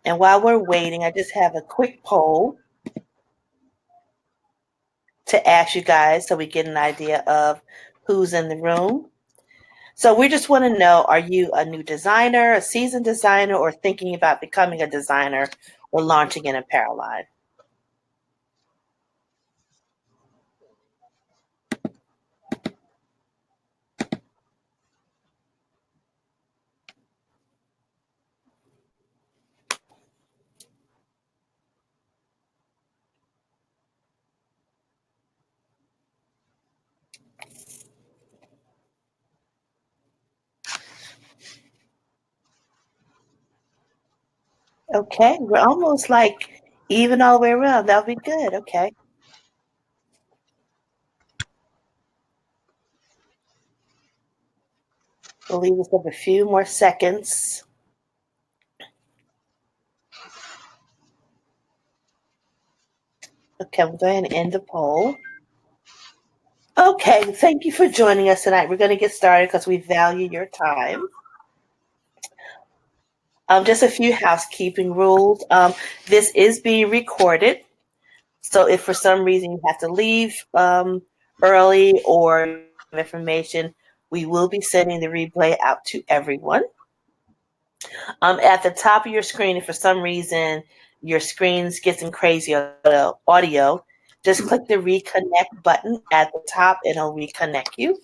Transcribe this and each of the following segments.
And while we're waiting, I just have a quick poll to ask you guys so we get an idea of who's in the room. So we just want to know, are you a new designer, a seasoned designer, or thinking about becoming a designer or launching an apparel line? Okay, we're almost like even all the way around. That'll be good. Okay. We'll leave this up a few more seconds. Okay, we'll go ahead and end the poll. Okay, thank you for joining us tonight. We're going to get started because we value your time. Just a few housekeeping rules. This is being recorded. So if for some reason you have to leave early or information, we will be sending the replay out to everyone. At the top of your screen, if for some reason your screen's getting crazy audio, just click the reconnect button at the top and it'll reconnect you.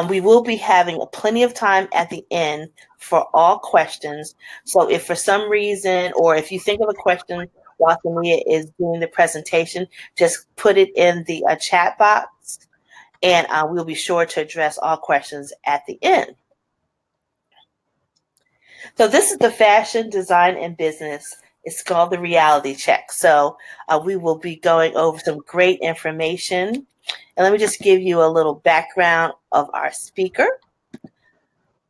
We will be having plenty of time at the end for all questions. So if for some reason, or if you think of a question while Samia is doing the presentation, just put it in the chat box and we'll be sure to address all questions at the end. So this is the fashion, design, and business. It's called the reality check. So we will be going over some great information. And let me just give you a little background of our speaker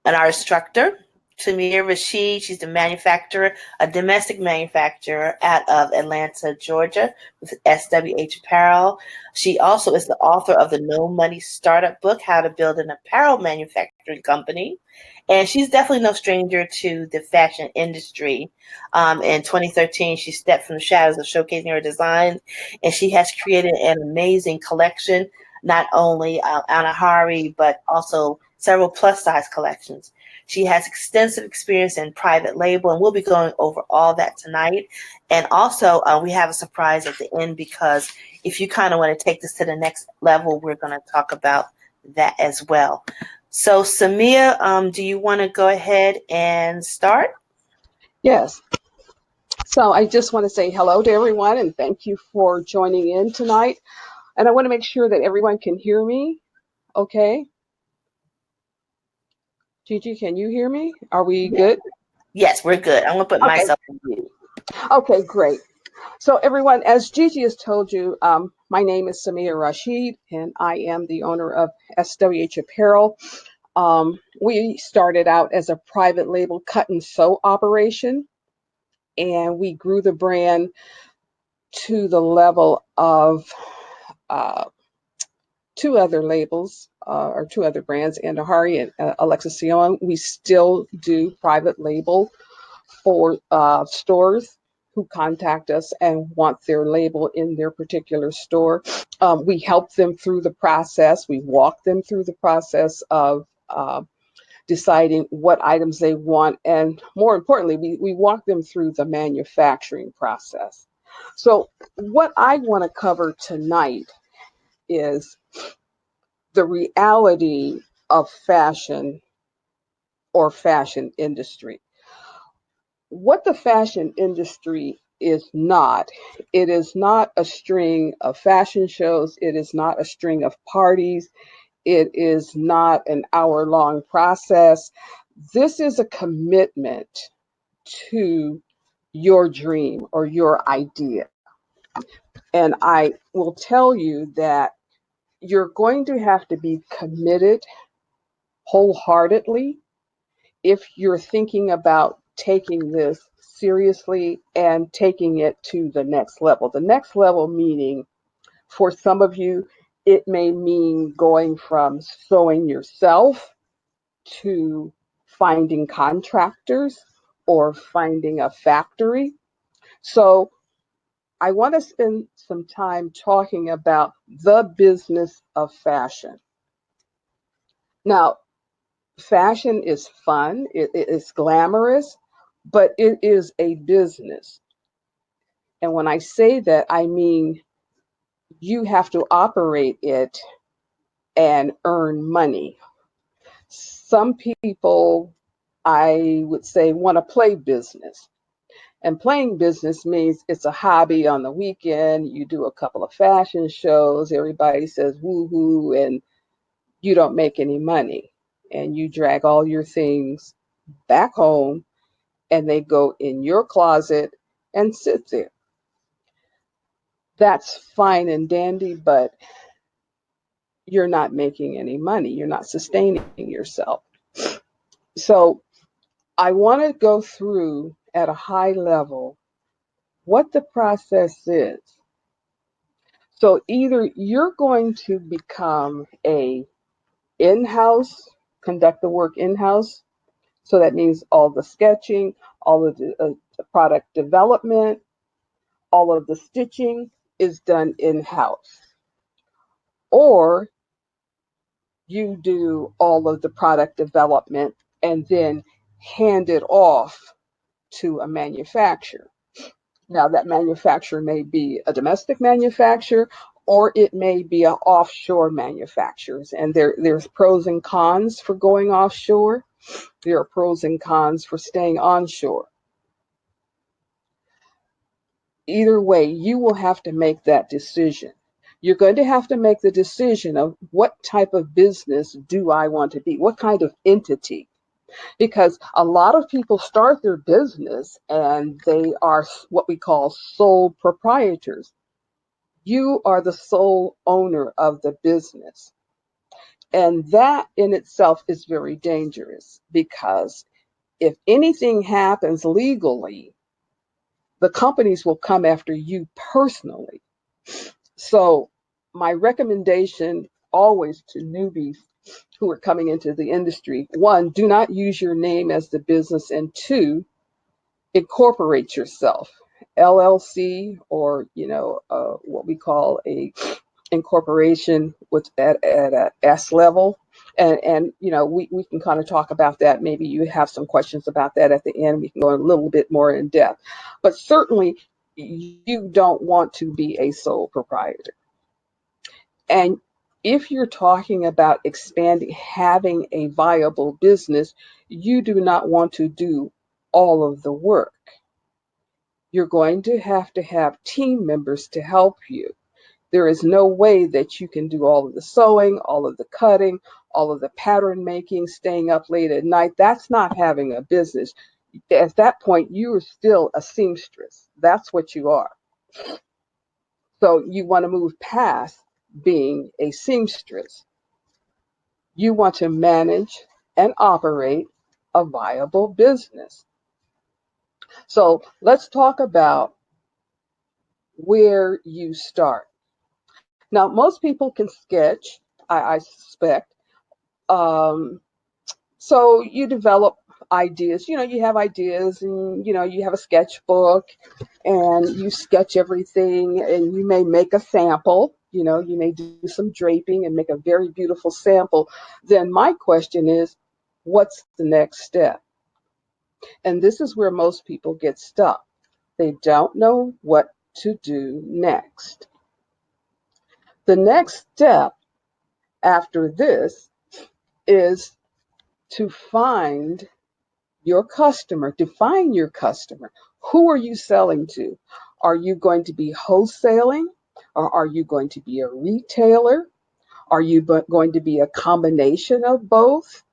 and our instructor. Tamir Rashid, she's the manufacturer, a domestic manufacturer out of Atlanta, Georgia, with SWH Apparel. She also is the author of the No Money Startup book, How to Build an Apparel Manufacturing Company. And she's definitely no stranger to the fashion industry. In 2013, she stepped from the shadows of showcasing her designs, and she has created an amazing collection, not only Anahari, but also several plus-size collections. She has extensive experience in private label, and we'll be going over all that tonight. And also, we have a surprise at the end because if you kind of want to take this to the next level, we're going to talk about that as well. So, Samia, do you want to go ahead and start? Yes. So I just want to say hello to everyone and thank you for joining in tonight. And I want to make sure that everyone can hear me. Okay. Gigi, can you hear me? Are we good? Yes, we're good. I'm going to put Okay. myself on mute. Okay, great. So everyone, as Gigi has told you, my name is Samia Rashid and I am the owner of SWH Apparel. We started out as a private label cut and sew operation, and we grew the brand to the level of two other labels or two other brands, Anahari and Alexacion. We still do private label for stores who contact us and want their label in their particular store. We help them through the process. We walk them through the process of deciding what items they want. And more importantly, we walk them through the manufacturing process. So what I want to cover tonight is the reality of fashion or fashion industry. What the fashion industry is not, it is not a string of fashion shows, it is not a string of parties, it is not an hour-long process. This is a commitment to your dream or your idea. And I will tell you that you're going to have to be committed wholeheartedly if you're thinking about taking this seriously and taking it to the next level. The next level meaning, for some of you, it may mean going from sewing yourself to finding contractors or finding a factory. So I want to spend some time talking about the business of fashion. Now, fashion is fun, it is glamorous, but it is a business. And when I say that, I mean you have to operate it and earn money. Some people, I would say, want to play business. And playing business means it's a hobby on the weekend. You do a couple of fashion shows, everybody says woohoo, and you don't make any money. And you drag all your things back home and they go in your closet and sit there. That's fine and dandy, but you're not making any money. You're not sustaining yourself. So I want to go through at a high level what the process is. So either you're going to become a in-house, conduct the work in-house. So that means all the sketching, all of the product development, all of the stitching is done in-house. Or you do all of the product development and then hand it off to a manufacturer. Now, that manufacturer may be a domestic manufacturer or it may be an offshore manufacturer. And there's pros and cons for going offshore. There are pros and cons for staying onshore. Either way, you will have to make that decision. You're going to have to make the decision of what type of business do I want to be? What kind of entity? Because a lot of people start their business and they are what we call sole proprietors. You are the sole owner of the business. And that in itself is very dangerous because if anything happens legally, the companies will come after you personally. So, my recommendation always to newbies who are coming into the industry, one, do not use your name as the business, and two, incorporate yourself. LLC or what we call a incorporation with at a S level. And we can kind of talk about that. Maybe you have some questions about that at the end. We can go a little bit more in depth. But certainly you don't want to be a sole proprietor. And if you're talking about expanding, having a viable business, you do not want to do all of the work. You're going to have team members to help you. There is no way that you can do all of the sewing, all of the cutting, all of the pattern making, staying up late at night. That's not having a business. At that point, you are still a seamstress. That's what you are. So you want to move past being a seamstress. You want to manage and operate a viable business. So let's talk about where you start. Now, most people can sketch, I suspect. Um, so you develop ideas. You have ideas and, you have a sketchbook and you sketch everything and you may make a sample. You may do some draping and make a very beautiful sample. Then my question is, what's the next step? And this is where most people get stuck. They don't know what to do next. The next step after this is to find your customer, define your customer. Who are you selling to? Are you going to be wholesaling or are you going to be a retailer? Are you going to be a combination of both?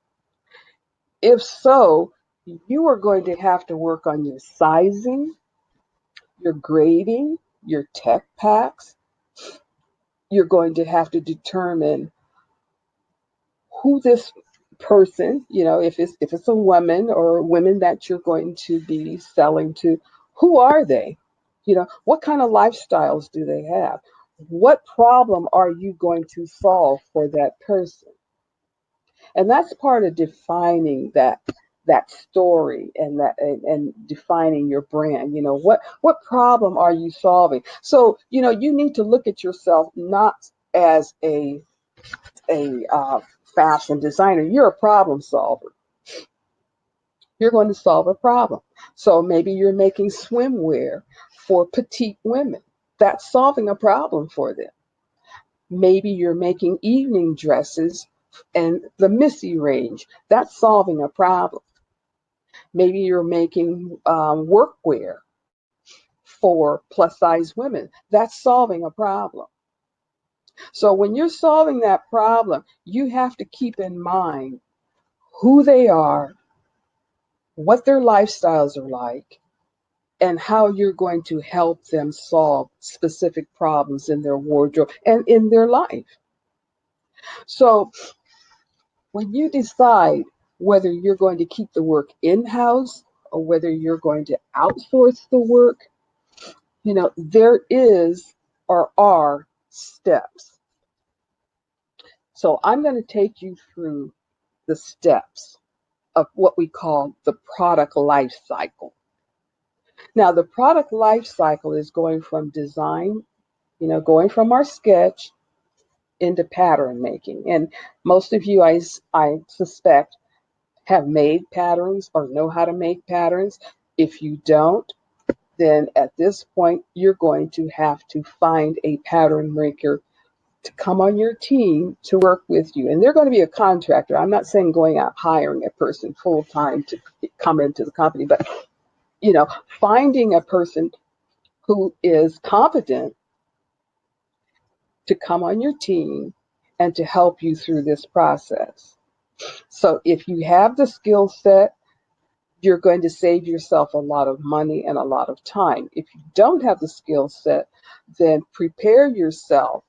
If so, you are going to have to work on your sizing, your grading, your tech packs. You're going to have to determine who this person, if it's a woman or women that you're going to be selling to, who are they? What kind of lifestyles do they have? What problem are you going to solve for that person? And that's part of defining that story and and defining your brand. What problem are you solving? So you need to look at yourself not as a fashion designer. You're a problem solver. You're going to solve a problem. So maybe you're making swimwear for petite women. That's solving a problem for them. Maybe you're making evening dresses and the Missy range. That's solving a problem. Maybe you're making workwear for plus size women. That's solving a problem. So when you're solving that problem, you have to keep in mind who they are, what their lifestyles are like, and how you're going to help them solve specific problems in their wardrobe and in their life. So when you decide whether you're going to keep the work in-house or whether you're going to outsource the work, there is or are steps. So I'm going to take you through the steps of what we call the product life cycle. Now, the product life cycle is going from design, going from our sketch into pattern making. And most of you, I suspect, have made patterns or know how to make patterns. If you don't, then at this point, you're going to have to find a pattern maker to come on your team to work with you. And they're going to be a contractor. I'm not saying going out hiring a person full time to come into the company, but finding a person who is competent to come on your team and to help you through this process. So if you have the skill set, you're going to save yourself a lot of money and a lot of time. If you don't have the skill set, then prepare yourself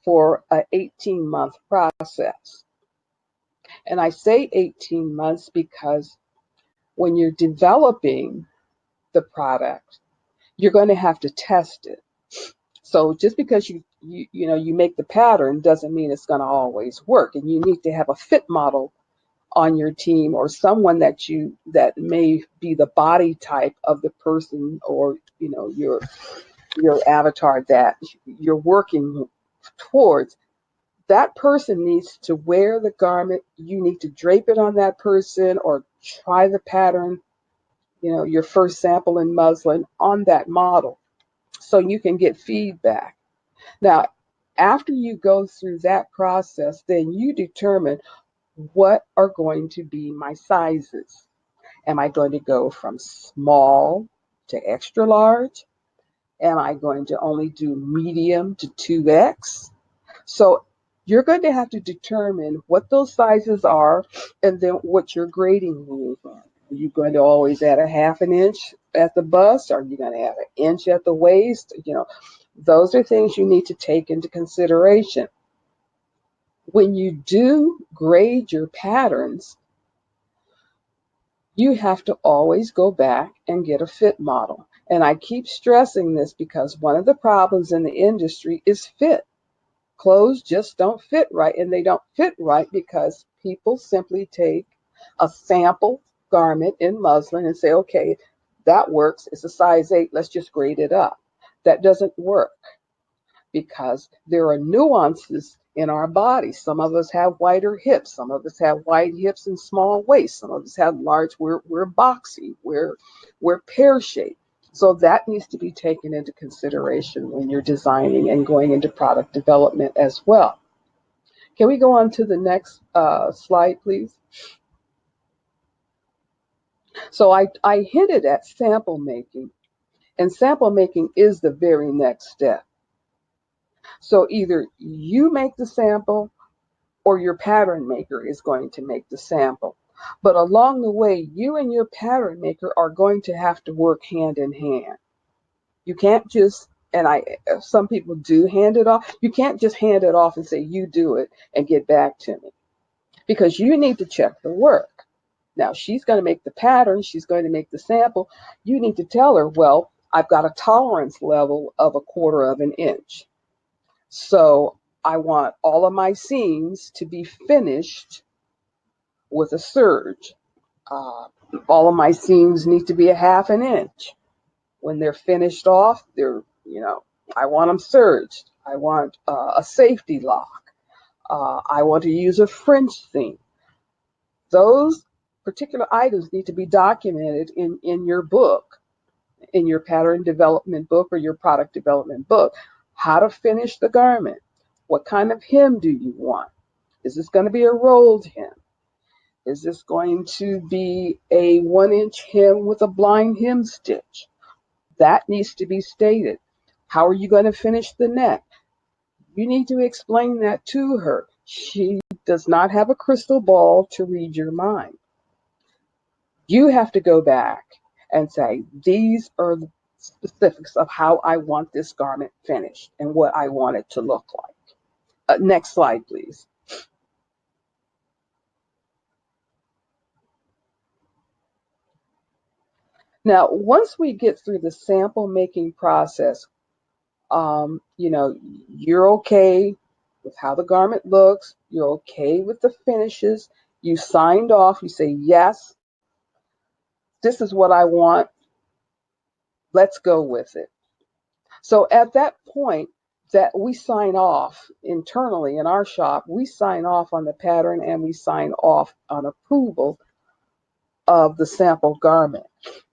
for an 18-month process. And I say 18 months because when you're developing the product, you're going to have to test it. So just because you make the pattern doesn't mean it's going to always work. And you need to have a fit model on your team or someone that may be the body type of the person or your avatar that you're working towards. That person needs to wear the garment. You need to drape it on that person or try the pattern, your first sample in muslin on that model so you can get feedback. Now, after you go through that process, then you determine what are going to be my sizes. Am I going to go from small to extra large? Am I going to only do medium to 2X? So you're going to have to determine what those sizes are and then what your grading rules are. Are you going to always add a half an inch at the bust? Are you going to add an inch at the waist? Those are things you need to take into consideration. When you do grade your patterns, you have to always go back and get a fit model. And I keep stressing this because one of the problems in the industry is fit. Clothes just don't fit right, and they don't fit right because people simply take a sample garment in muslin and say, okay, that works. It's a size 8. Let's just grade it up. That doesn't work because there are nuances in our bodies. Some of us have wider hips. Some of us have wide hips and small waists. Some of us have large. We're boxy. We're pear-shaped. So that needs to be taken into consideration when you're designing and going into product development as well. Can we go on to the next slide, please? So I hinted at sample making, and sample making is the very next step. So either you make the sample or your pattern maker is going to make the sample. But along the way, you and your pattern maker are going to have to work hand in hand. You can't just, some people do hand it off. You can't just hand it off and say, you do it and get back to me, because you need to check the work. Now, she's going to make the pattern. She's going to make the sample. You need to tell her, well, I've got a tolerance level of 1/4 of an inch. So I want all of my seams to be finished with a serge. Uh, all of my seams need to be a half an inch. When they're finished off, I want them serged. I want a safety lock. I want to use a French seam. Those particular items need to be documented in your book, in your pattern development book or your product development book. How to finish the garment. What kind of hem do you want? Is this going to be a rolled hem? Is this going to be a 1 inch hem with a blind hem stitch? That needs to be stated. How are you going to finish the neck? You need to explain that to her. She does not have a crystal ball to read your mind. You have to go back and say, these are the specifics of how I want this garment finished and what I want it to look like. Next slide, please. Now, once we get through the sample making process, you're okay with how the garment looks, you're okay with the finishes, you signed off, you say, yes, this is what I want, let's go with it. So at that point that we sign off internally in our shop, we sign off on the pattern and we sign off on approval of the sample garment.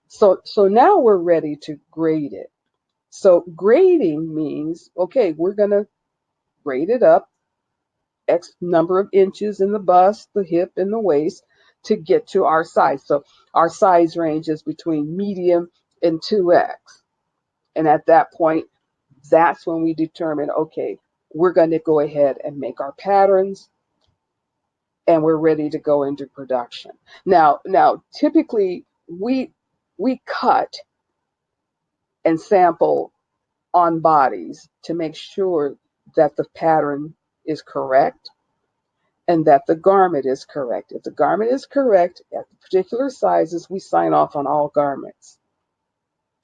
So now we're ready to grade it. So grading means, okay, we're going to grade it up X number of inches in the bust, the hip, and the waist to get to our size. So our size range is between medium and 2X. And at that point, that's when we determine, okay, we're going to go ahead and make our patterns and we're ready to go into production. Now typically we cut and sample on bodies to make sure that the pattern is correct and that the garment is correct. If the garment is correct at the particular sizes, we sign off on all garments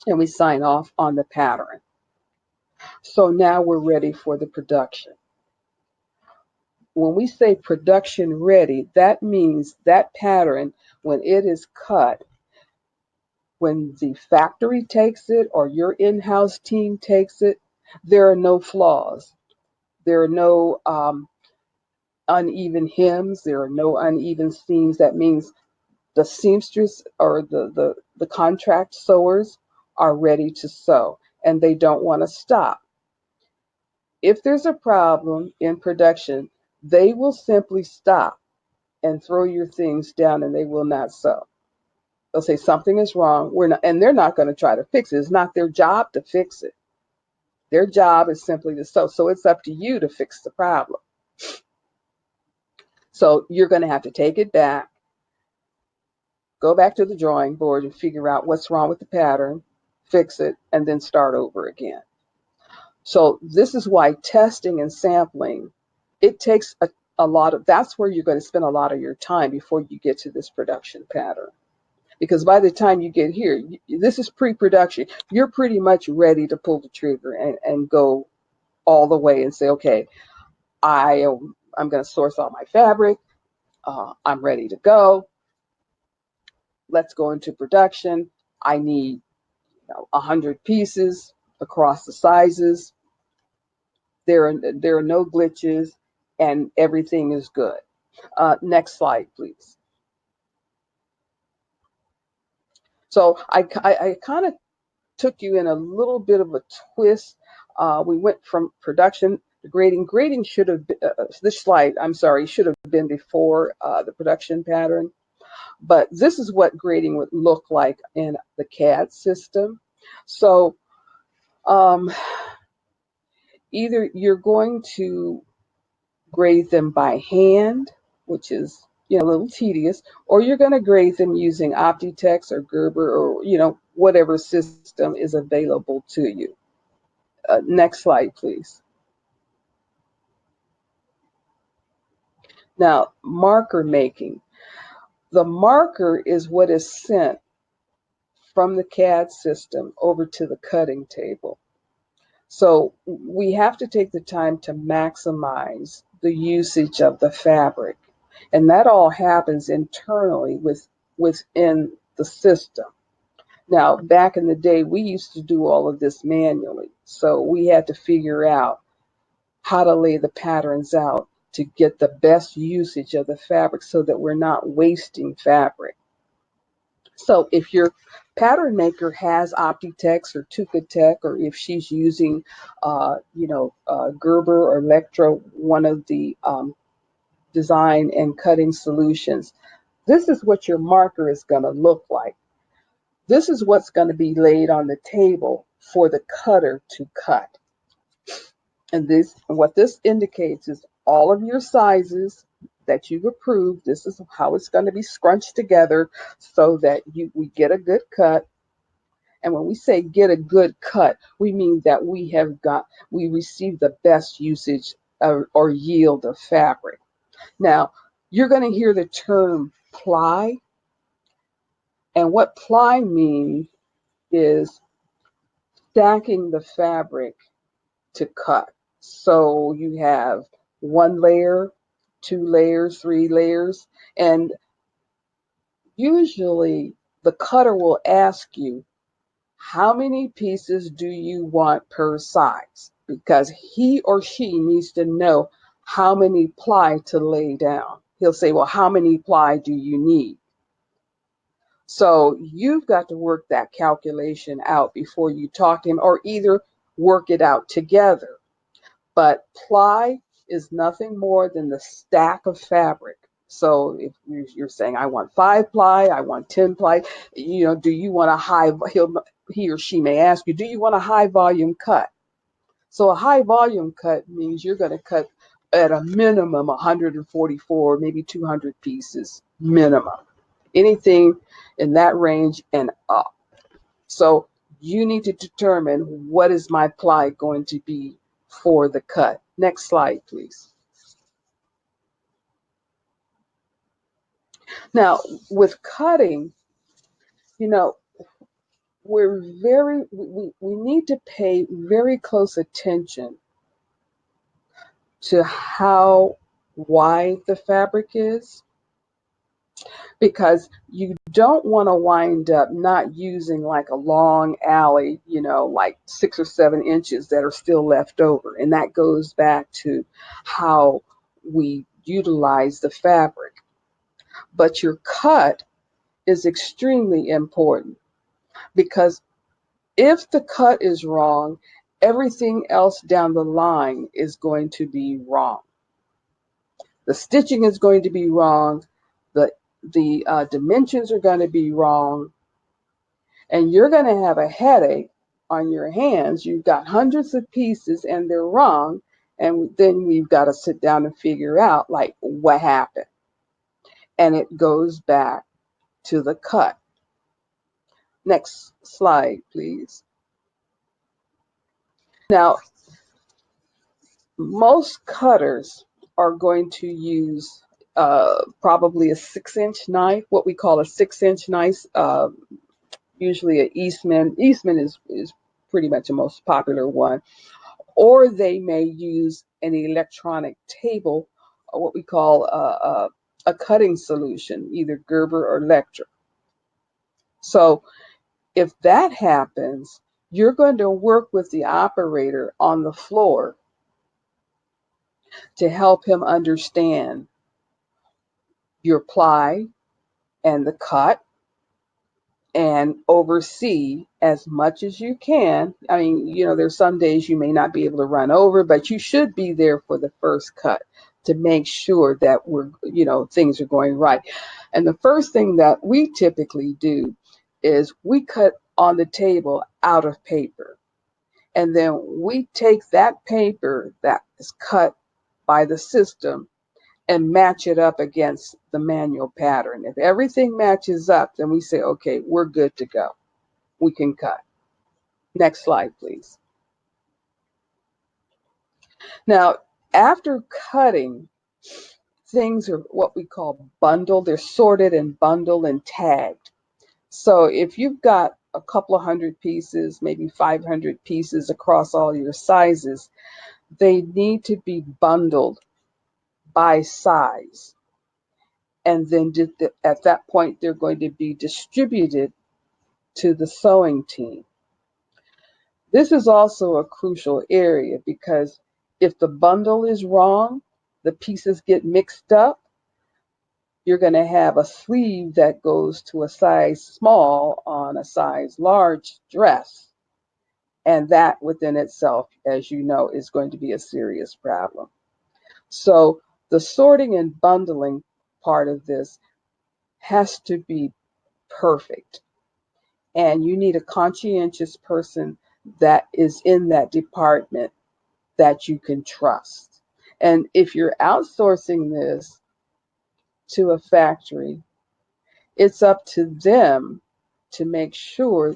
and we sign off on the pattern. So now we're ready for the production. When we say production ready, that means that pattern, when it is cut, when the factory takes it or your in-house team takes it, there are no flaws. There are no uneven hems. There are no uneven seams. That means the seamstress or the contract sewers are ready to sew and they don't want to stop. If there's a problem in production, they will simply stop and throw your things down and they will not sew. They'll say something is wrong. We're not, and they're not going to try to fix it. It's not their job to fix it. Their job is simply to sew. So it's up to you to fix the problem. So you're going to have to take it back, go back to the drawing board and figure out what's wrong with the pattern, fix it, and then start over again. So this is why testing and sampling, it takes a lot of, that's where you're going to spend a lot of your time before you get to this production pattern. Because by the time you get here, this is pre-production. You're pretty much ready to pull the trigger and go all the way and say, okay, I'm going to source all my fabric. I'm ready to go. Let's go into production. I need 100 pieces across the sizes. There are no glitches and everything is good. Next slide, please. So I kind of took you in a little bit of a twist. We went from production to grading. Grading should have been, this slide, I'm sorry, should have been before the production pattern. But this is what grading would look like in the CAD system. So either you're going to grade them by hand, which is a little tedious, or you're going to grade them using Optitex or Gerber or whatever system is available to you. Next slide, please. Now, marker making. The marker is what is sent from the CAD system over to the cutting table. So we have to take the time to maximize the usage of the fabric. And that all happens internally with within the system. Now, back in the day, we used to do all of this manually. So we had to figure out how to lay the patterns out to get the best usage of the fabric so that we're not wasting fabric. So if your pattern maker has Optitex or Tukatech, or if she's using, Gerber or Electra, one of the design and cutting solutions, this is what your marker is going to look like. This is what's going to be laid on the table for the cutter to cut. And what this indicates is all of your sizes that you've approved. This is how it's going to be scrunched together so that we get a good cut. And when we say get a good cut, we mean that we receive the best usage or yield of fabric. Now, you're going to hear the term ply. And what ply means is stacking the fabric to cut. So you have 1 layer, 2 layers, 3 layers, and usually the cutter will ask you, how many pieces do you want per size? Because he or she needs to know how many ply to lay down. He'll say, well, how many ply do you need? So you've got to work that calculation out before you talk to him, or either work it out together. But ply is nothing more than the stack of fabric. So if you're saying, I want 5 ply, I want 10 ply, do you want he or she may ask you, do you want a high volume cut? So a high volume cut means you're going to cut at a minimum 144, maybe 200 pieces minimum. Anything in that range and up. So you need to determine, what is my ply going to be for the cut. Next slide, please. Now, with cutting, we need to pay very close attention to how wide the fabric is, because you don't want to wind up not using like a long alley, like 6 or 7 inches that are still left over. And that goes back to how we utilize the fabric. But your cut is extremely important, because if the cut is wrong, everything else down the line is going to be wrong. The stitching is going to be wrong. The dimensions are going to be wrong, and you're going to have a headache on your hands. You've got hundreds of pieces and they're wrong, and then we've got to sit down and figure out like what happened. And it goes back to the cut. Next slide, please. Now, most cutters are going to use probably a 6-inch knife, what we call a 6-inch knife, usually an Eastman. Eastman is pretty much the most popular one. Or they may use an electronic table, or what we call a cutting solution, either Gerber or Electra. So if that happens, you're going to work with the operator on the floor to help him understand your ply and the cut, and oversee as much as you can. I mean, there's some days you may not be able to run over, but you should be there for the first cut to make sure that things are going right. And the first thing that we typically do is we cut on the table out of paper. And then we take that paper that is cut by the system and match it up against the manual pattern. If everything matches up, then we say, okay, we're good to go. We can cut. Next slide, please. Now, after cutting, things are what we call bundled. They're sorted and bundled and tagged. So if you've got a couple of hundred pieces, maybe 500 pieces across all your sizes, they need to be bundled by size. and then at that point they're going to be distributed to the sewing team. This is also a crucial area because if the bundle is wrong, the pieces get mixed up, you're going to have a sleeve that goes to a size small on a size large dress. And that within itself, as you know, is going to be a serious problem. So the sorting and bundling part of this has to be perfect. And you need a conscientious person that is in that department that you can trust. And if you're outsourcing this to a factory, it's up to them to make sure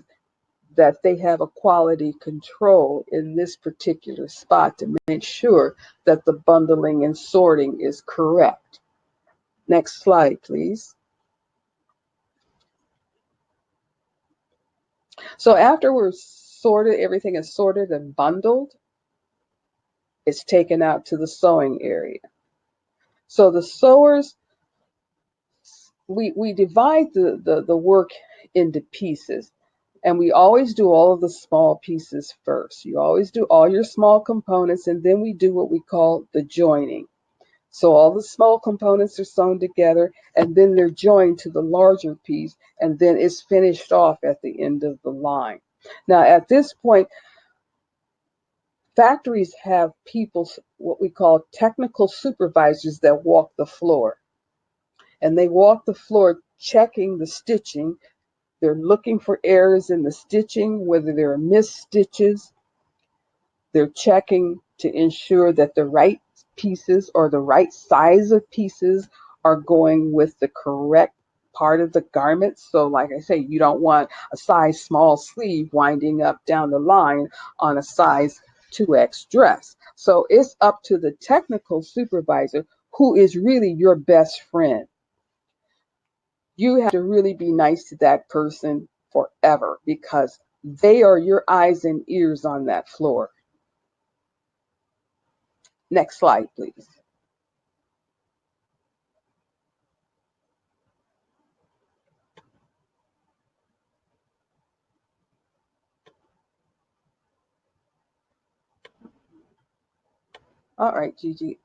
that they have a quality control in this particular spot to make sure that the bundling and sorting is correct. Next slide, please. So after we're sorted, everything is sorted and bundled, it's taken out to the sewing area. So the sewers, we divide the work into pieces. And we always do all of the small pieces first. You always do all your small components, and then we do what we call the joining. So all the small components are sewn together, and then they're joined to the larger piece, and then it's finished off at the end of the line. Now, at this point, factories have people, what we call technical supervisors, that walk the floor. And they walk the floor checking the stitching. They're looking for errors in the stitching, whether there are missed stitches. They're checking to ensure that the right pieces or the right size of pieces are going with the correct part of the garment. So like I say, you don't want a size small sleeve winding up down the line on a size 2X dress. So it's up to the technical supervisor, who is really your best friend. You have to really be nice to that person forever because they are your eyes and ears on that floor. Next slide, please. All right, Gigi.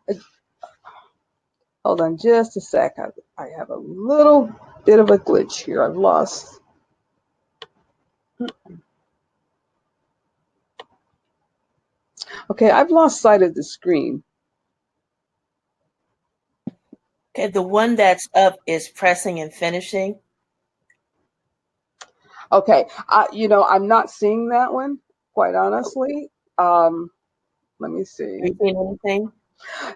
Uh, Hold on just a sec. I have a little bit of a glitch here. I've lost. Okay, I've lost sight of the screen. Okay, the one that's up is pressing and finishing. Okay, I'm not seeing that one, quite honestly. Let me see. Have you seen anything?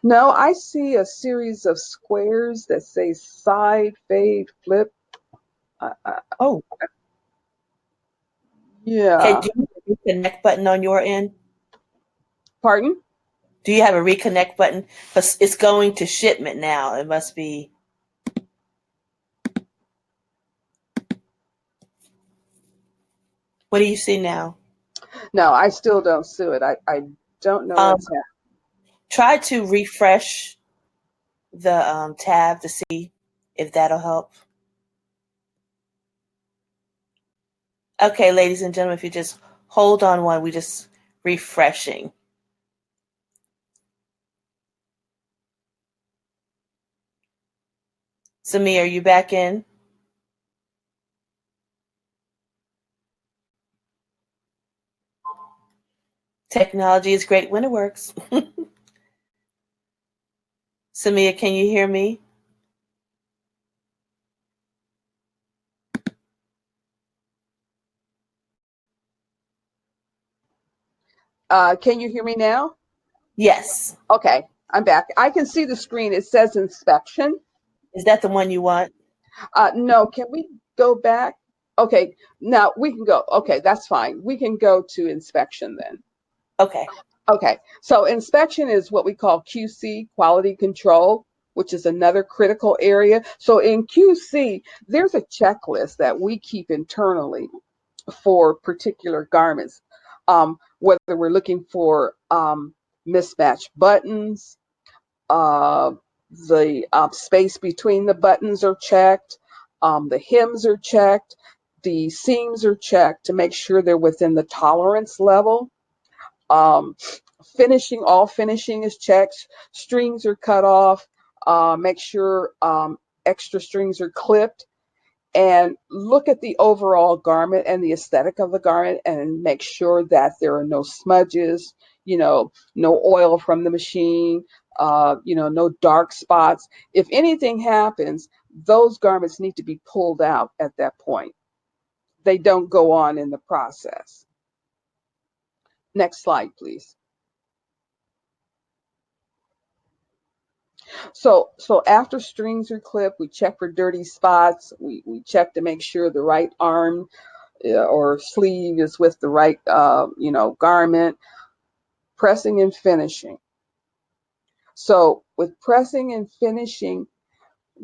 No, I see a series of squares that say side, fade, flip. Oh, okay. Yeah. Do you have a reconnect button on your end? Pardon? Do you have a reconnect button? Because it's going to shipment now. It must be. What do you see now? No, I still don't see it. I don't know Um, what's happening. Try to refresh the tab to see if that'll help. Okay, ladies and gentlemen, if you just hold on one, we just refreshing. Sami, are you back in? Technology is great when it works. Samia, can you hear me? Can you hear me now? Yes. Okay, I'm back. I can see the screen. It says inspection. Is that the one you want? No, can we go back? Okay, now we can go. Okay, that's fine. We can go to inspection then. Okay. Okay, so inspection is what we call QC, quality control, which is another critical area. So in QC, there's a checklist that we keep internally for particular garments, whether we're looking for mismatched buttons, The space between the buttons are checked. The hems are checked. The seams are checked to make sure they're within the tolerance level. Um, all finishing is checked. Strings are cut off. Make sure extra strings are clipped, and look at the overall garment and the aesthetic of the garment and make sure that there are no smudges, no oil from the machine, no dark spots. If anything happens, those garments need to be pulled out at that point. They don't go on in the process. Next slide, please. So after strings are clipped, we check for dirty spots. We check to make sure the right arm or sleeve is with the right, garment. Pressing and finishing. So with pressing and finishing,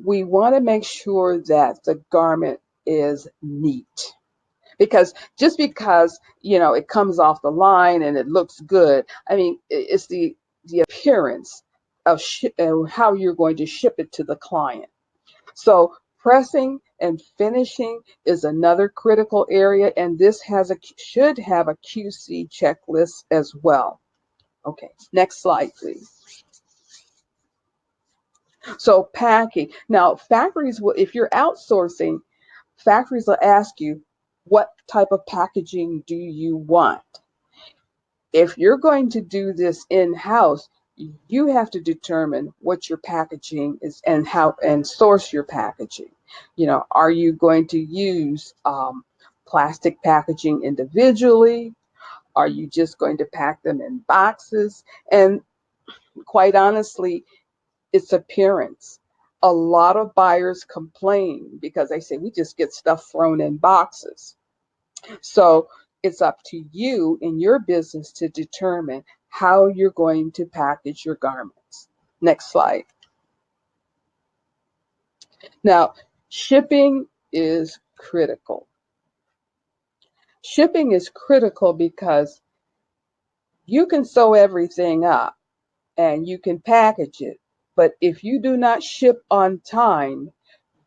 we want to make sure that the garment is neat. Because just because, it comes off the line and it looks good, I mean, it's the appearance of how you're going to ship it to the client. So pressing and finishing is another critical area, and this should have a QC checklist as well. Okay, next slide, please. So packing. Now, factories will, if you're outsourcing, factories will ask you, what type of packaging do you want? If you're going to do this in-house, you have to determine what your packaging is and source your packaging. Are you going to use plastic packaging individually? Are you just going to pack them in boxes? And quite honestly, it's appearance. A lot of buyers complain because they say we just get stuff thrown in boxes. So it's up to you in your business to determine how you're going to package your garments. Next slide. Now, shipping is critical. Shipping is critical because you can sew everything up and you can package it, but if you do not ship on time,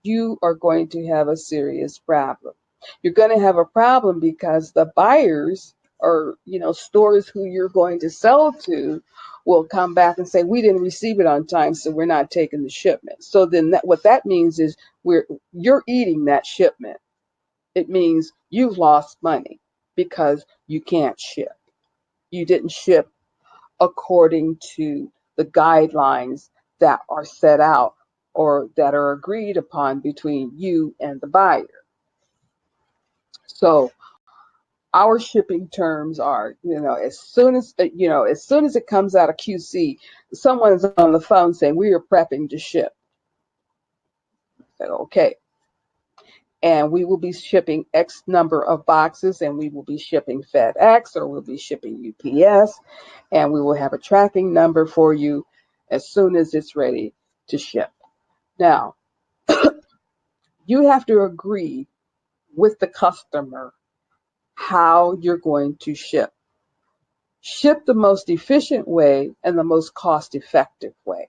you are going to have a serious problem. You're going to have a problem because the buyers or stores who you're going to sell to will come back and say, we didn't receive it on time, so we're not taking the shipment. So then what that means is you're eating that shipment. It means you've lost money because you can't ship. You didn't ship according to the guidelines that are set out or that are agreed upon between you and the buyer. So our shipping terms are, as soon as it comes out of QC, someone's on the phone saying we are prepping to ship. I said, okay. And we will be shipping X number of boxes, and we will be shipping FedEx, or we'll be shipping UPS, and we will have a tracking number for you as soon as it's ready to ship. Now, you have to agree with the customer how you're going to ship. Ship the most efficient way and the most cost-effective way.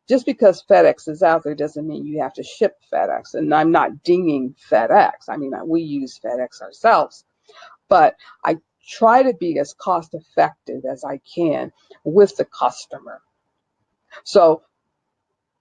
Just because FedEx is out there doesn't mean you have to ship FedEx. And I'm not dinging FedEx. I mean, we use FedEx ourselves. But I try to be as cost-effective as I can with the customer. So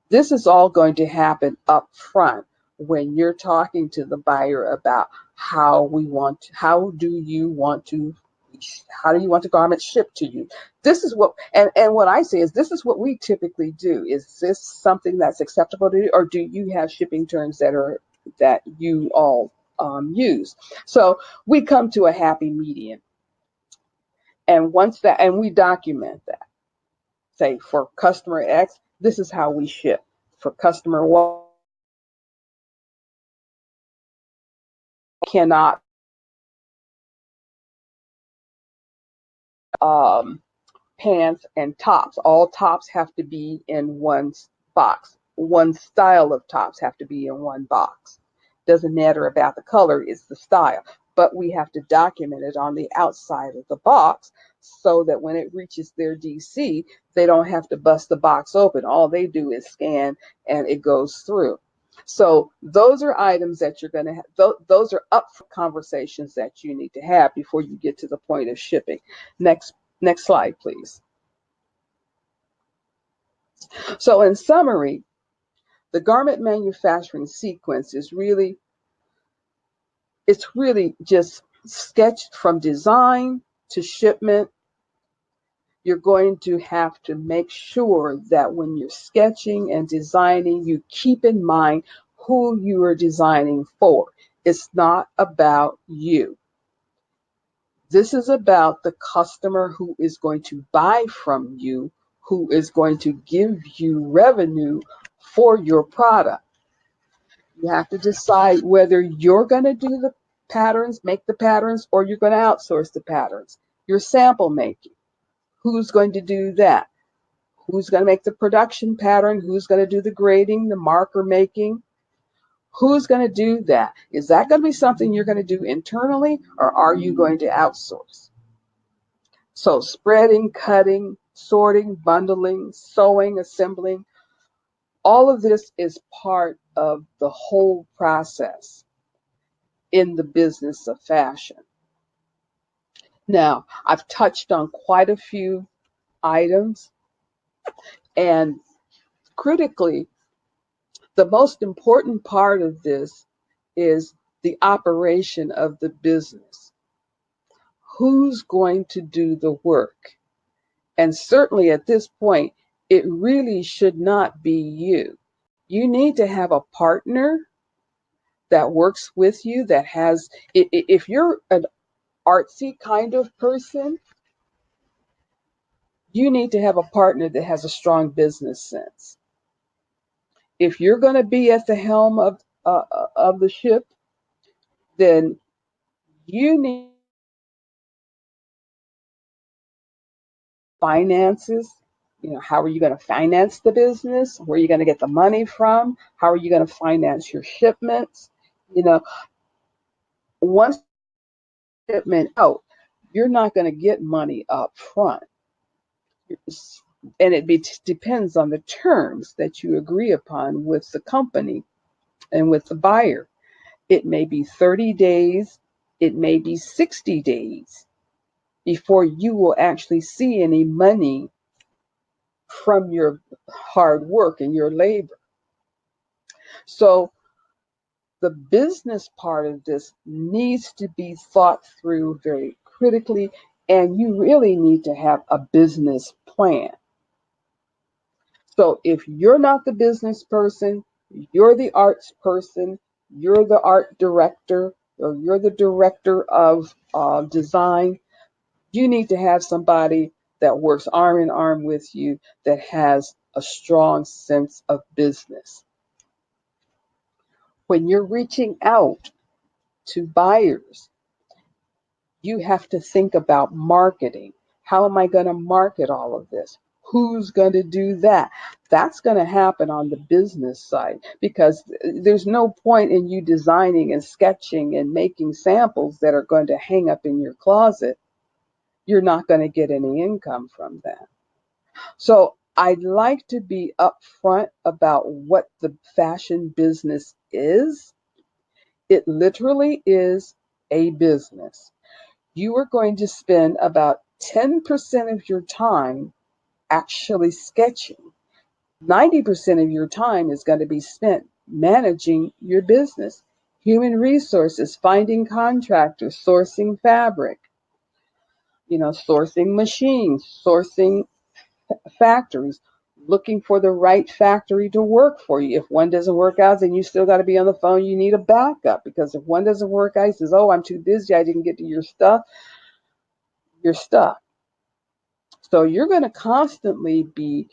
this is all going to happen up front when you're talking to the buyer about how do you want the garment shipped to you? This is what, and what I say is, this is what we typically do. Is this something that's acceptable to you, or do you have shipping terms that you all use? So we come to a happy medium, and we document that. Say for customer X, this is how we ship. For customer Y, cannot pants and tops. All tops have to be in one box. One style of tops have to be in one box. Doesn't matter about the color, it's the style. But we have to document it on the outside of the box so that when it reaches their DC, they don't have to bust the box open. All they do is scan and it goes through. So those are items that you're going to have. Those are up for conversations that you need to have before you get to the point of shipping. Next, next slide, please. So in summary, the garment manufacturing sequence is really, it's really just sketched from design to shipment. You're going to have to make sure that when you're sketching and designing, you keep in mind who you are designing for. It's not about you. This is about the customer who is going to buy from you, who is going to give you revenue for your product. You have to decide whether you're going to do the patterns, make the patterns, or you're going to outsource the patterns. Your sample making. Who's going to do that? Who's going to make the production pattern? Who's going to do the grading, the marker making? Who's going to do that? Is that going to be something you're going to do internally, or are you going to outsource? So spreading, cutting, sorting, bundling, sewing, assembling, all of this is part of the whole process in the business of fashion. Now, I've touched on quite a few items, and critically, the most important part of this is the operation of the business. Who's going to do the work? And certainly at this point, it really should not be you. You need to have a partner that works with you, that has, if you're an artsy kind of person, you need to have a partner that has a strong business sense. If you're going to be at the helm of the ship, then you need finances. How are you going to finance the business? Where are you going to get the money from? How are you going to finance your shipments? You know, once shipment out, you're not going to get money up front. And depends on the terms that you agree upon with the company and with the buyer. It may be 30 days, it may be 60 days before you will actually see any money from your hard work and your labor. So the business part of this needs to be thought through very critically, and you really need to have a business plan. So if you're not the business person, you're the arts person, you're the art director, or you're the director of design, you need to have somebody that works arm in arm with you that has a strong sense of business. When you're reaching out to buyers, you have to think about marketing. How am I going to market all of this? Who's going to do that? That's going to happen on the business side, because there's no point in you designing and sketching and making samples that are going to hang up in your closet. You're not going to get any income from that. So I'd like to be upfront about what the fashion business is. It literally is a business. You are going to spend about 10% of your time actually sketching. 90% of your time is going to be spent managing your business. Human resources, finding contractors, sourcing fabric, sourcing machines, sourcing factories, looking for the right factory to work for you. If one doesn't work out, then you still got to be on the phone. You need a backup, because if one doesn't work out, he says, "Oh, I'm too busy. I didn't get to your stuff." You're stuck. So you're going to constantly be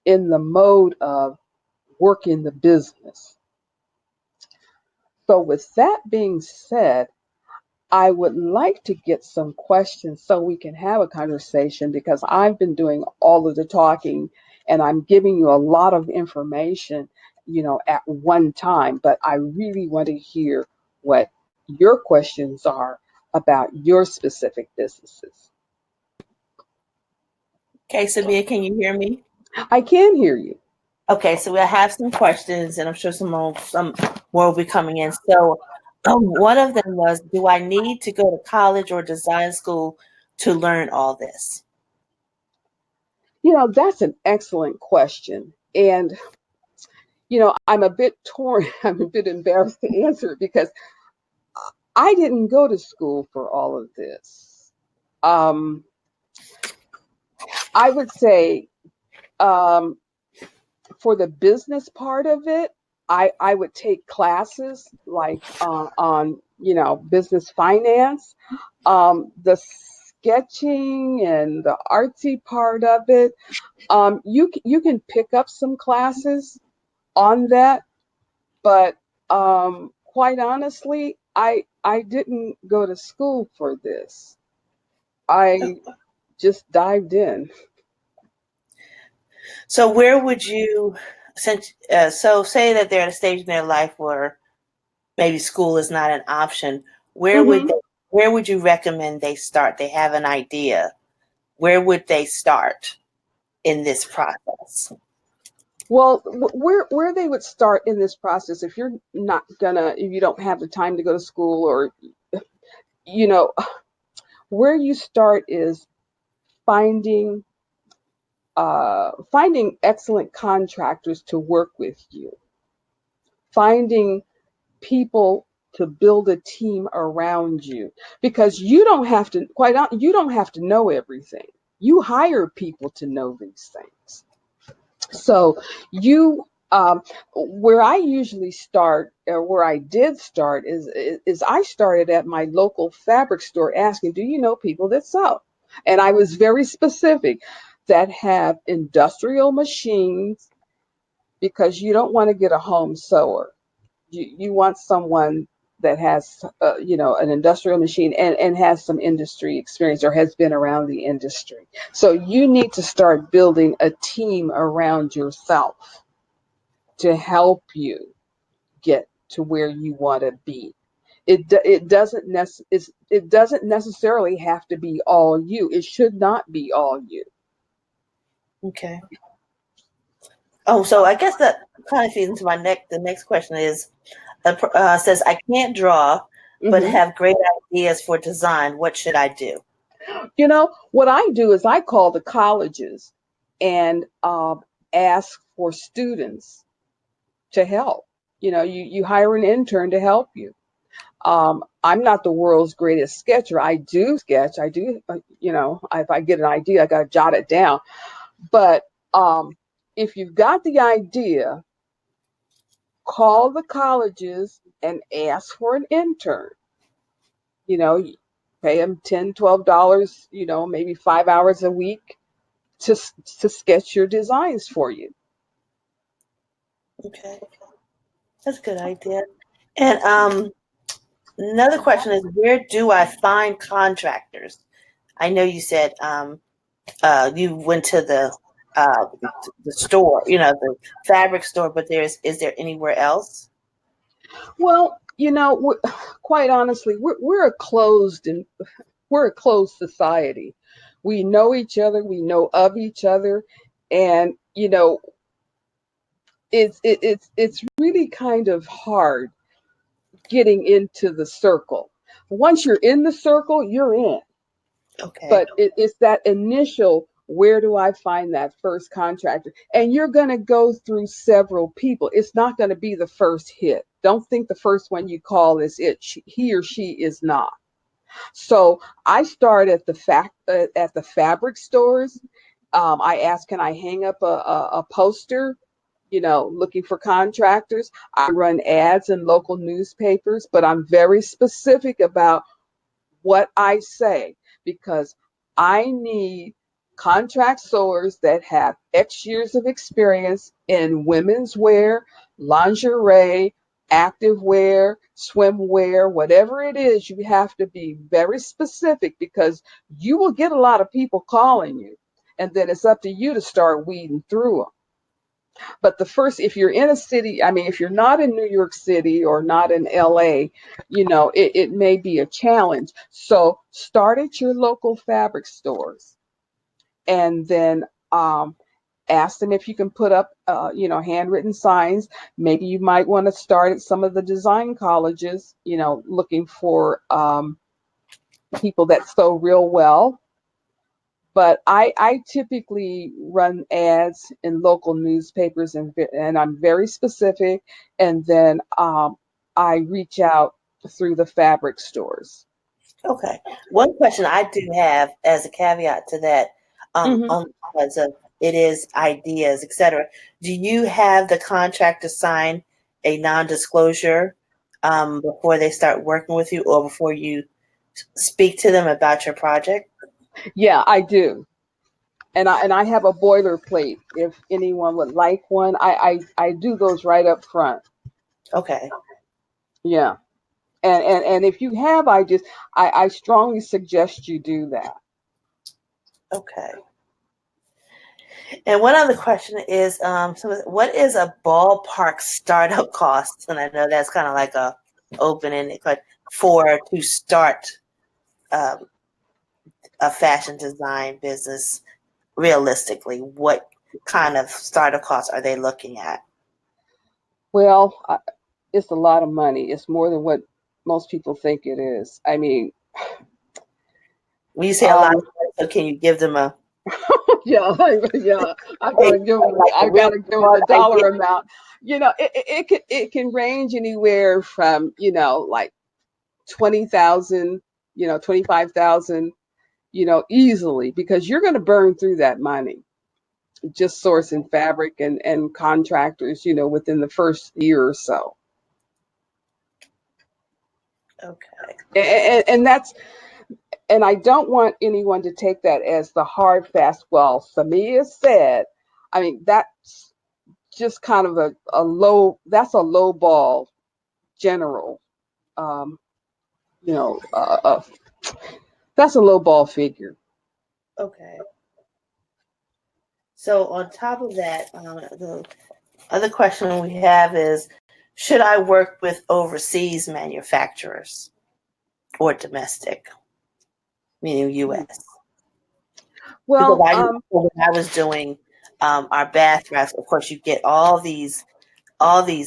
in the mode of working the business. So with that being said, I would like to get some questions so we can have a conversation, because I've been doing all of the talking and I'm giving you a lot of information, at one time, but I really want to hear what your questions are about your specific businesses. Okay, Sabia, can you hear me? I can hear you. Okay, so we'll have some questions, and I'm sure some more will be coming in. So, one of them was, do I need to go to college or design school to learn all this? That's an excellent question. And, I'm a bit torn. I'm a bit embarrassed to answer it because I didn't go to school for all of this. Um, I would say um, for the business part of it, I would take classes like on, business finance, the sketching and the artsy part of it. You can pick up some classes on that, but quite honestly, I didn't go to school for this. I just dived in. So, where would you, since so say that they're at a stage in their life where maybe school is not an option, where would Hmm. they, where would you recommend they start? They have an idea. Where would they start in this process? Well, where they would start in this process, if you don't have the time to go to school, or you know, where you start is finding finding excellent contractors to work with you, finding people to build a team around you, because you don't have to know everything. You hire people to know these things. So you where I usually start, or where I did start, is I started at my local fabric store asking, do you know people that sew? And I was very specific, that have industrial machines, because you don't want to get a home sewer. You want someone that has an industrial machine, and has some industry experience, or has been around the industry. So you need to start building a team around yourself to help you get to where you want to be. It doesn't necessarily have to be all you. It should not be all you. Okay. Oh, so I guess that kind of feeds into the next question is, says, I can't draw, but Hmm. have great ideas for design. What should I do? What I do is I call the colleges and ask for students to help. You hire an intern to help you. I'm not the world's greatest sketcher. I do sketch. I do, if I get an idea, I got to jot it down. But if you've got the idea, call the colleges and ask for an intern. You pay them $10, $12, maybe 5 hours a week to to sketch your designs for you. Okay, that's a good idea. And another question is, where do I find contractors? I know you said you went to the store, the fabric store, but is there anywhere else? Well, quite honestly, we're a closed society. We know each other, we know of each other, and it's really kind of hard getting into the circle. Once you're in the circle, you're in. Okay. But it's that initial, where do I find that first contractor? And you're going to go through several people. It's not going to be the first hit. Don't think the first one you call is it. He or she is not. So I start at the fabric stores. I ask, can I hang up a poster? Looking for contractors. I run ads in local newspapers, but I'm very specific about what I say, because I need contract sewers that have X years of experience in women's wear, lingerie, active wear, swimwear, whatever it is. You have to be very specific, because you will get a lot of people calling you. And then it's up to you to start weeding through them. But if you're in a city, I mean, if you're not in New York City or not in LA, it may be a challenge. So start at your local fabric stores and then ask them if you can put up, handwritten signs. Maybe you might want to start at some of the design colleges, looking for people that sew real well. But I typically run ads in local newspapers, and I'm very specific. And then I reach out through the fabric stores. Okay. One question I do have as a caveat to that, Hmm. on because of it is ideas, etc. Do you have the contractor sign a non-disclosure before they start working with you or before you speak to them about your project? Yeah, I do. And I have a boilerplate. If anyone would like one, I do those right up front. Okay. Yeah. And if you have, I strongly suggest you do that. Okay. And one other question is, what is a ballpark startup cost? And I know that's kind of like a open-ended question for to start um, a fashion design business realistically. What kind of startup costs are they looking at? Well, it's a lot of money. It's more than what most people think it is. I mean, When you say a lot of um, money, so can you give them a yeah, yeah. like a I real gotta give them broad the idea? dollar amount. It can range anywhere from like 20,000, 25,000, easily, because you're going to burn through that money just sourcing fabric and contractors, within the first year or so. Okay. And that's, and I don't want anyone to take that as the hard, fast, well, Samia said. I mean, that's just kind of that's a low ball general, um, you know, uh, uh, that's a low ball figure. Okay. So on top of that, the other question we have is, should I work with overseas manufacturers or domestic, meaning U.S.? Because Well, I know when I was doing our bath wraps, of course, you get all these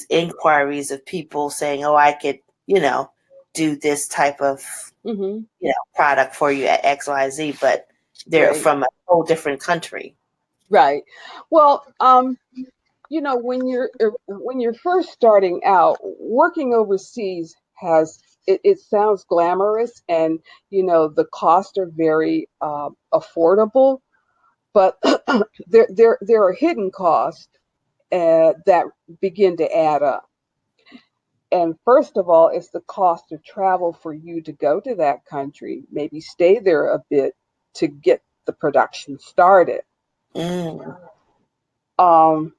inquiries of people saying, "Oh, I could, do this type of, mhm, product for you at XYZ," but they're right, from a whole different country. right. Well, when you're first starting out, working overseas it sounds glamorous, and the costs are very affordable, but there are hidden costs that begin to add up. And first of all, it's the cost of travel for you to go to that country, maybe stay there a bit to get the production started. Mm. Um,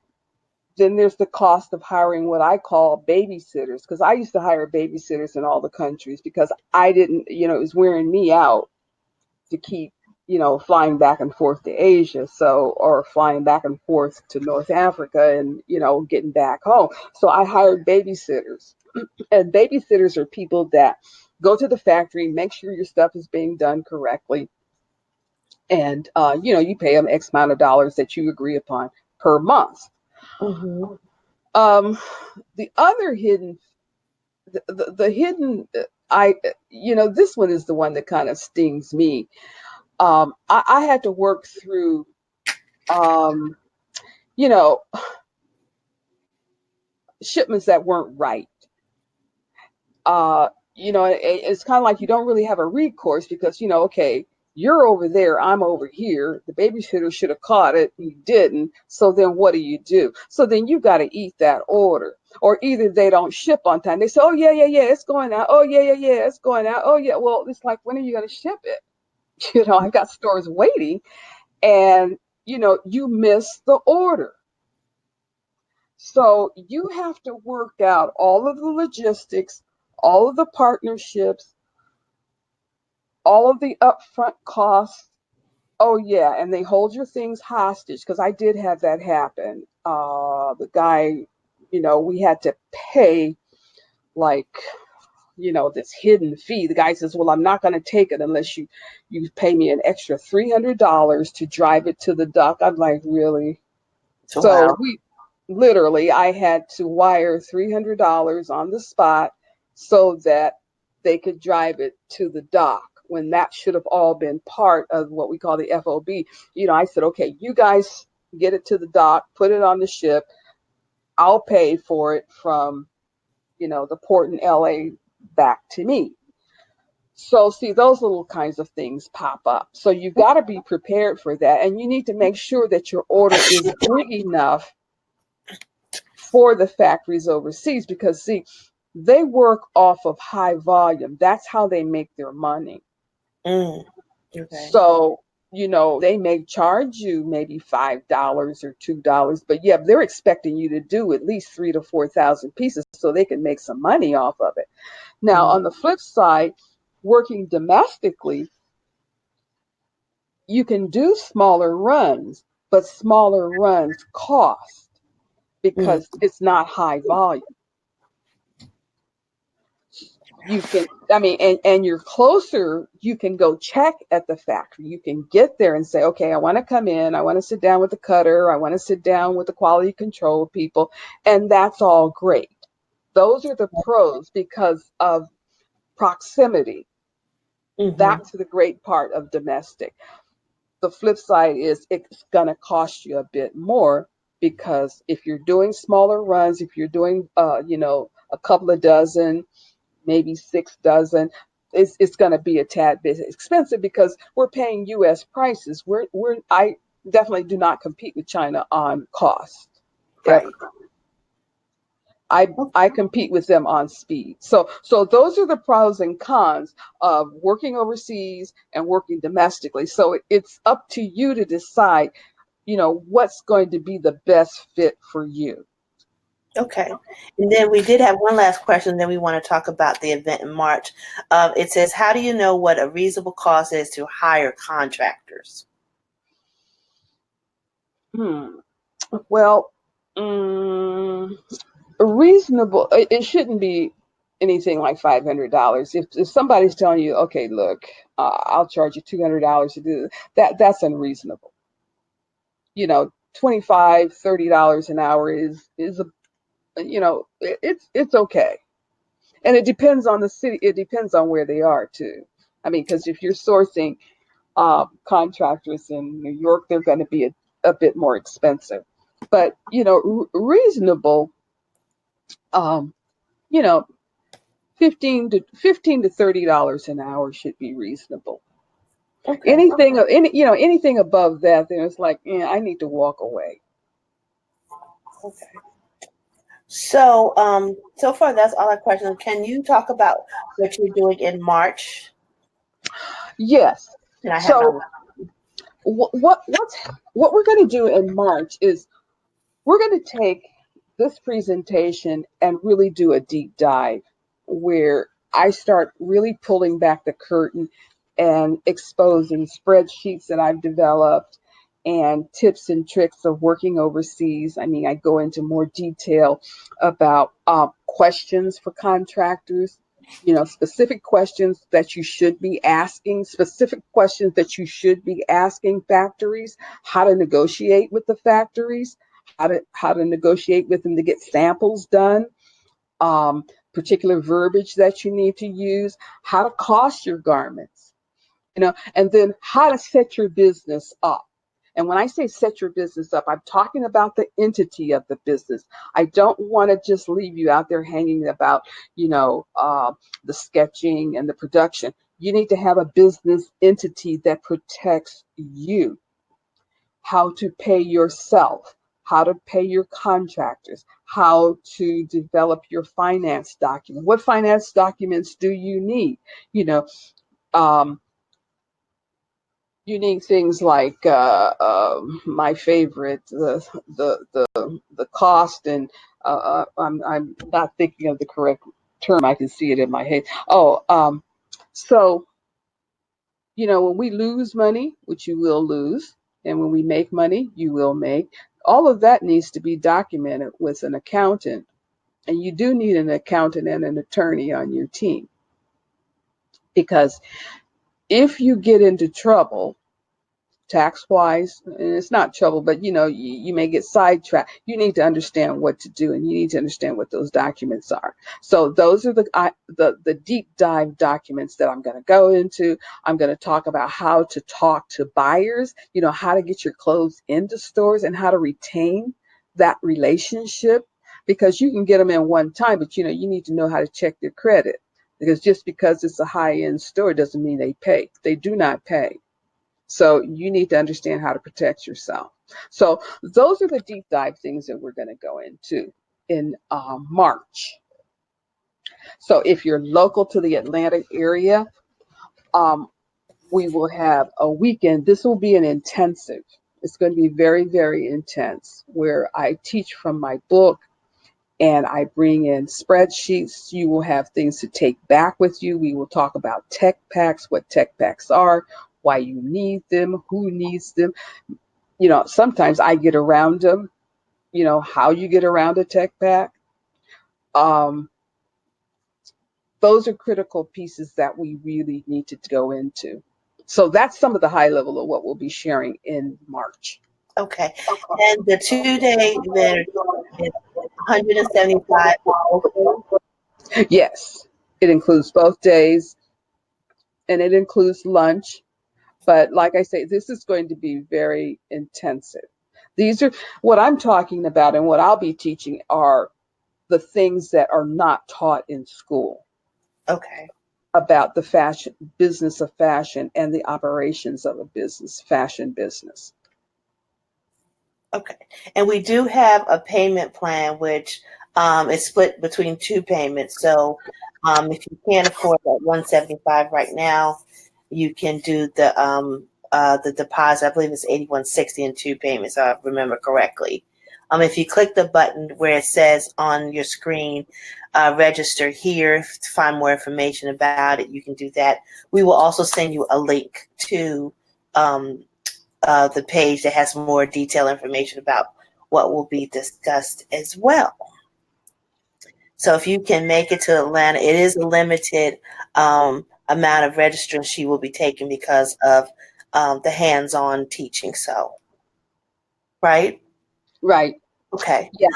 then there's the cost of hiring what I call babysitters, because I used to hire babysitters in all the countries because I didn't, it was wearing me out to keep, flying back and forth to Asia, or flying back and forth to North Africa and, getting back home. So I hired babysitters. And babysitters are people that go to the factory, make sure your stuff is being done correctly, and you pay them X amount of dollars that you agree upon per month. Hmm. Um, the other hidden, the hidden, this one is the one that kind of stings me. I had to work through, um, you know, shipments that weren't right. It's kind of like you don't really have a recourse because, okay, you're over there, I'm over here. The babysitter should have caught it, he didn't. So then what do you do? So then you got to eat that order. Or either they don't ship on time. They say, oh, yeah, yeah, yeah, it's going out. Oh, yeah, yeah, yeah, it's going out. Oh, yeah. Well, it's like, when are you going to ship it? I've got stores waiting, and, you miss the order. So you have to work out all of the logistics, all of the partnerships, all of the upfront costs. Oh yeah, and they hold your things hostage, because I did have that happen. The guy, we had to pay like this hidden fee. The guy says, well, I'm not going to take it unless you pay me an extra $300 to drive it to the dock. I'm like, really? So, So wow. we literally, I had to wire $300 on the spot so that they could drive it to the dock, when that should have all been part of what we call the FOB. I said, okay, you guys get it to the dock, put it on the ship. I'll pay for it from, the port in LA back to me. So, see, those little kinds of things pop up. So, you've got to be prepared for that. And you need to make sure that your order is big enough for the factories overseas, because, see, they work off of high volume. That's how they make their money. Mm, okay. So, they may charge you maybe $5 or $2, but yeah, they're expecting you to do at least 3 to 4 thousand pieces so they can make some money off of it. Now, Mm, on the flip side, working domestically, you can do smaller runs, but smaller runs cost mm, because it's not high volume. You can, I mean, and you're closer, you can go check at the factory. You can get there and say, okay, I want to come in, I want to sit down with the cutter, I want to sit down with the quality control people, and that's all great. Those are the pros because of proximity. mm-hmm. That's the great part of domestic. The flip side is it's going to cost you a bit more, because if you're doing smaller runs, if you're doing, a couple of dozen, maybe 6 dozen, it's going to be a tad bit expensive because we're paying U.S. prices. I definitely do not compete with China on cost Right. ever. I compete with them on speed. So those are the pros and cons of working overseas and working domestically. So it's up to you to decide, what's going to be the best fit for you. Okay. And then we did have one last question. Then we want to talk about the event in March. It says, how do you know what a reasonable cost is to hire contractors? Hmm. Well, mm, reasonable. It shouldn't be anything like $500. If somebody's telling you, okay, look, I'll charge you $200 to do that, that's unreasonable. 25, $30 an hour is it's okay. And it depends on the city. It depends on where they are too. I mean, because if you're sourcing contractors in New York, they're going to be a bit more expensive. But reasonable. Um, you know, 15 to $30 an hour should be reasonable. Okay. Anything above that, then it's like, I need to walk away. Okay. So, so far that's all our questions. Can you talk about what you're doing in March? Yes. And I have my. So what we're going to do in March is we're going to take this presentation and really do a deep dive, where I start really pulling back the curtain and exposing spreadsheets that I've developed and tips and tricks of working overseas. I mean, I go into more detail about questions for contractors, specific questions that you should be asking, specific questions that you should be asking factories, how to negotiate with the factories, how to negotiate with them to get samples done, um, particular verbiage that you need to use, how to cost your garments, and then how to set your business up. And when I say set your business up, I'm talking about the entity of the business. I don't want to just leave you out there hanging about, the sketching and the production. You need to have a business entity that protects you, how to pay yourself, how to pay your contractors, how to develop your finance document. What finance documents do you need? You know, um, you need things like my favorite, the cost, and I'm not thinking of the correct term. I can see it in my head. Oh, so when we lose money, which you will lose, and when we make money, you will make, all of that needs to be documented with an accountant And you do need an accountant and an attorney on your team, because if you get into trouble tax wise, and it's not trouble, but you may get sidetracked. You need to understand what to do, and you need to understand what those documents are. So those are the deep dive documents that I'm going to go into. I'm going to talk about how to talk to buyers, how to get your clothes into stores and how to retain that relationship, because you can get them in one time, but you need to know how to check their credit, because just because it's a high-end store doesn't mean they pay. They do not pay. So you need to understand how to protect yourself. So those are the deep dive things that we're going to go into in March. So if you're local to the Atlanta area, um, we will have a weekend. This will be an intensive. It's going to be very, very intense, where I teach from my book and I bring in spreadsheets. You will have things to take back with you. We will talk about tech packs, what tech packs are, why you need them, who needs them. Sometimes I get around them, how you get around a tech pack. Um, those are critical pieces that we really need to go into. So that's some of the high level of what we'll be sharing in March. Okay. And the 2-day event is 175 for both days? Yes, it includes both days and it includes lunch. But like I say, this is going to be very intensive. These are what I'm talking about, and what I'll be teaching are the things that are not taught in school Okay. about the fashion business of fashion and the operations of a fashion business. Okay. And we do have a payment plan which is split between two payments. So if you can't afford that 175 right now, you can do the deposit. I believe it's 8160 in two payments, if I remember correctly. If you click the button where it says on your screen, register here to find more information about it, you can do that. We will also send you a link to the page that has more detailed information about what will be discussed as well. So if you can make it to Atlanta, it is a limited amount of registrants she will be taking because of the hands-on teaching. So, right? Right. Okay. Yeah.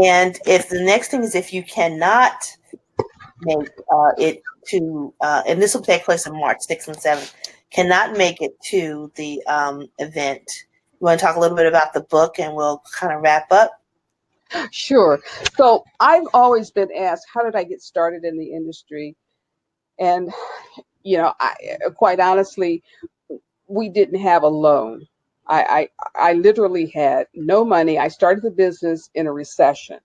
And if the next thing is if you cannot make it to, and this will take place on March 6th and 7th, cannot make it to the event, you want to talk a little bit about the book and we'll kind of wrap up? Sure. So I've always been asked, how did I get started in the industry? And, quite honestly, we didn't have a loan. I literally had no money. I started the business in a recession,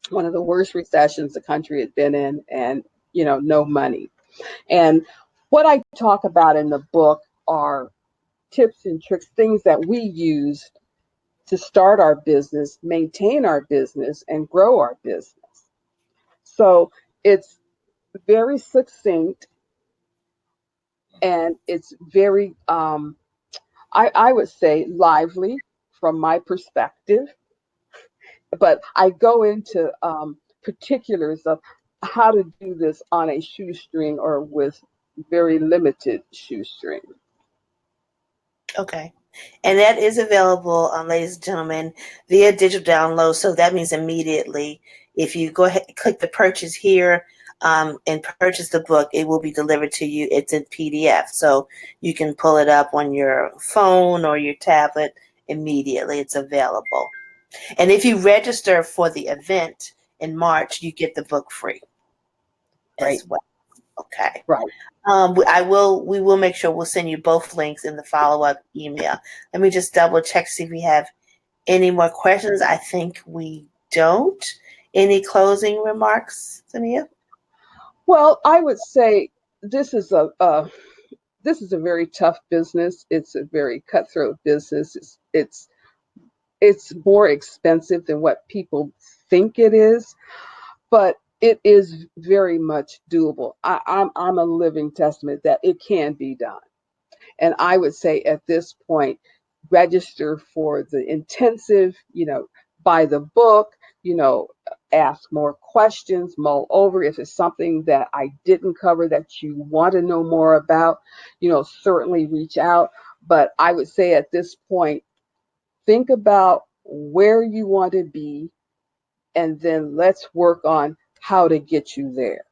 one of the worst recessions the country had been in, and, no money. And what I talk about in the book are tips and tricks, things that we used to start our business, maintain our business, and grow our business. So it's very succinct and it's very, I would say, lively from my perspective. But I go into particulars of how to do this on a shoestring or with very limited shoestring. Okay. And that is available, ladies and gentlemen, via digital download. So that means immediately, if you go ahead, click the purchase here and purchase the book, it will be delivered to you. It's in PDF. So you can pull it up on your phone or your tablet immediately. It's available. And if you register for the event in March, you get the book free Right. as well. Okay. Right. We will make sure we'll send you both links in the follow-up email. Let me just double check, see if we have any more questions. I think we don't. Any closing remarks, Samia? Well, I would say this is a very tough business. It's a very cutthroat business. It's more expensive than what people think it is, but it is very much doable. I'm a living testament that it can be done. And I would say at this point, register for the intensive, buy the book, ask more questions, mull over. If it's something that I didn't cover that you want to know more about, certainly reach out. But I would say at this point, think about where you want to be, and then let's work on how to get you there.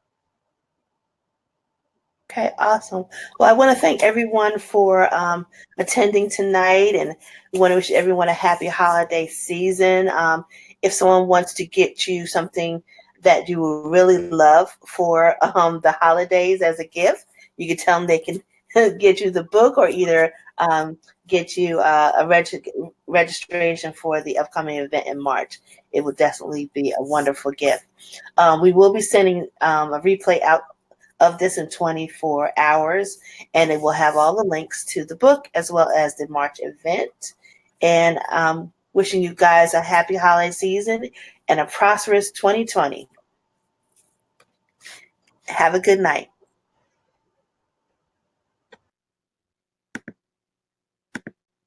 Okay, awesome. Well, I want to thank everyone for attending tonight, and we want to wish everyone a happy holiday season. If someone wants to get you something that you would really love for the holidays as a gift, you can tell them they can get you the book, or either get you registration for the upcoming event in March. It would definitely be a wonderful gift. We will be sending a replay out of this in 24 hours, and it will have all the links to the book as well as the March event. And wishing you guys a happy holiday season and a prosperous 2020. Have a good night.